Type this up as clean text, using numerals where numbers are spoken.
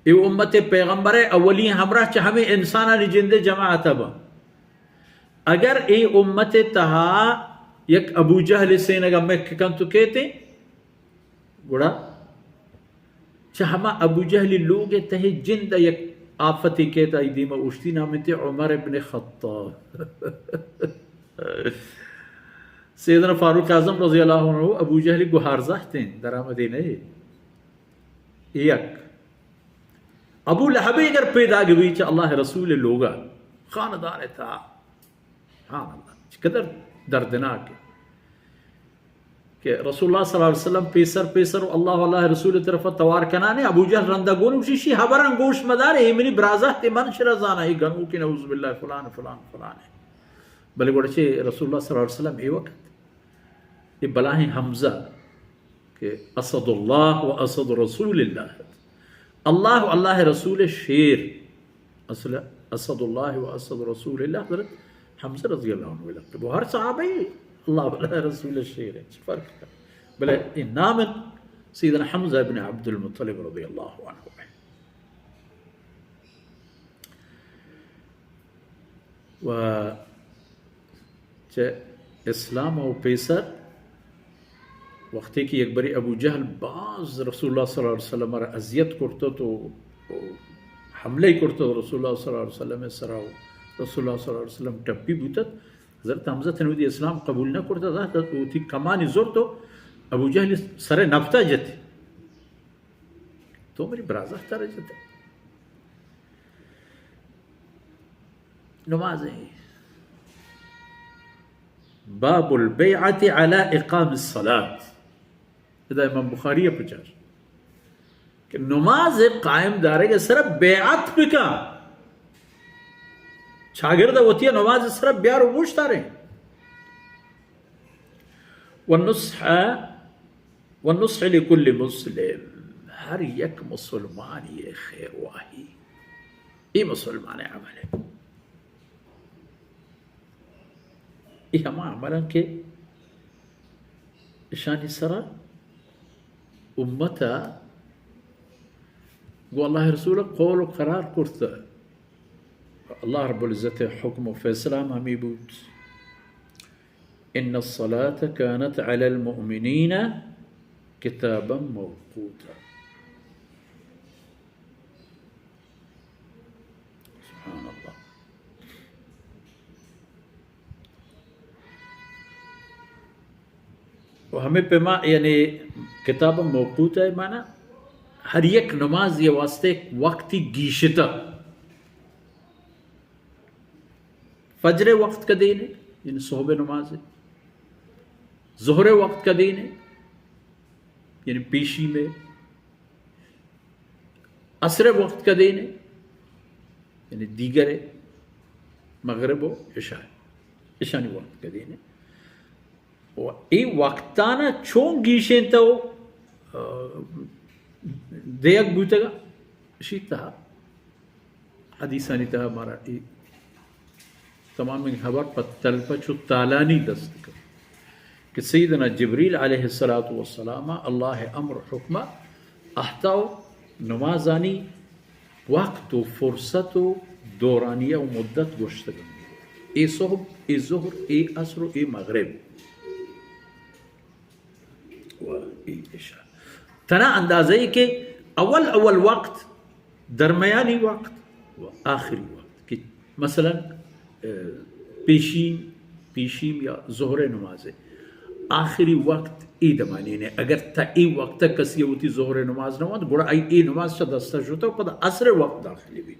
ए उम्मत पैगंबर अवली हमरा च हमें इंसान जिंदे जमाअत अब अगर ए उम्मत तहा यक अबू जहल से नगम कन तो कहते गुड़ा हम अबू जहल लोग तहे जिंद यक आफती कहता दीमा उश्ती नामते उमर इब्न खत्ताब सैयदना फारूक आजम रज़ी अल्लाह अन्हु अबू जहल गुहार ज़ाहते दरा मदीना एक अबू लहब अगर पैदा गई अल्लाह रसूल लोगा खानदान था हाँ अल्लाह कदर दर्दनाक कि रसूलुल्लाह सल्लल्लाहु अलैहि वसल्लम पेसर अल्लाह रसूल तरफ तवार कनाने अबू जहल रंदा गोन उशी हबरन गोश मदार एमनी ब्राजा ते मन शरजाना ही गनु कि नऊज़ बिल्लाह फलान फलान फलान बले गोड़े रसूलुल्लाह सल्लल्लाहु अलैहि वसल्लम ए वक्त ये बलाहे हमजा के असदुल्लाह व असद रसूलिल्लाह अल्लाह अल्लाह रसूल शेर असल असदुल्लाह व असद रसूलिल्लाह हज़रत हमजा रज़ी अल्लाह अन्हु लगते वो हर सहाबा ही अल्लाह अल्लाह रसूल शेर है फर्क है भले नाम सैयदना हमजा इब्न अब्दुल मुत्तलिब रज़ी अल्लाह अन्हु व इस्लाम और पेसर वक्ती की एक बरी अबू जहल बाज रसूलुल्लाह सल्लल्लाहु अलैहि वसल्लम अजियत करतो तो हमले करतो रसूलुल्लाह सल्लल्लाहु अलैहि वसल्लम सराव रसूलुल्लाह सल्लल्लाहु अलैहि वसल्लम टप्पी बुतत हज़रत हमजा तनवीदी इस्लाम कबूल न करता था तो थी कमानी जोर तो अबू जहल सरे नफ्ता जते तो मेरी ब्राजा तारा जते नमाज़ें बाबुल बैअत अला इकाम सलात इधर इमाम बुखारी प्रचार कि नमाज कायम दारे के सिर्फ बैअत बिका शागिर्द होती है नमाज सिर्फ ब्यार उबूश तारे वनुस्ह लिकुल्लि मुस्लिम हर एक मुसलमान ये खैर वाही ये मुसलमान अमल है हम अमलन के शानी सरा उम्मता गो अल्लाह रसूल कौल करार करता अल्लाह रब्बुल इज़्ज़त हुक्म फैसला हमी बूत इन्न अस्सलात कानत अलल मुअमिनीना किताबन मौक़ूता सुभान अल्लाह हमें पेमा यानी किताब मौक़ूत है माना हर एक नमाज ये वास्ते वक्ती गीशता फजर वक्त का दिन है यानी सुबह नमाज है ज़ोहर वक्त का दिन है यानी पेशी में असर वक्त का दिन है यानी दीगर मगरिब व इशानी वक्त का दिन है ये वक्ताना चों गीशें तो देयक बूतेगा शीता हदीसानी तहा हमारा तमाम खबर पत्तल पर चु तालानी दस्त कर कि सैयदना जिब्रील अलैहिस्सलातु वस्सलाम अल्लाह अम्र हुक्मा अहताओ नमाजानी वक्त व फुर्सत व दौरानिया व मुद्दत गोश्तगन ए सुबह ए ज़ोहर ए असर ए मगरिब तना अंदाज़े के अव्वल वक्त दरमियानी वक्त व आखिरी वक्त कि मसलन पेशीम या ज़ोहर नमाज आखिरी वक्त ई दमानी ने अगर ता ई वक्त कसी होती ज़ोहर नमाज नमाज गुड़ा ई नमाज से दस्ता होता पता असर वक्त दाखिली भी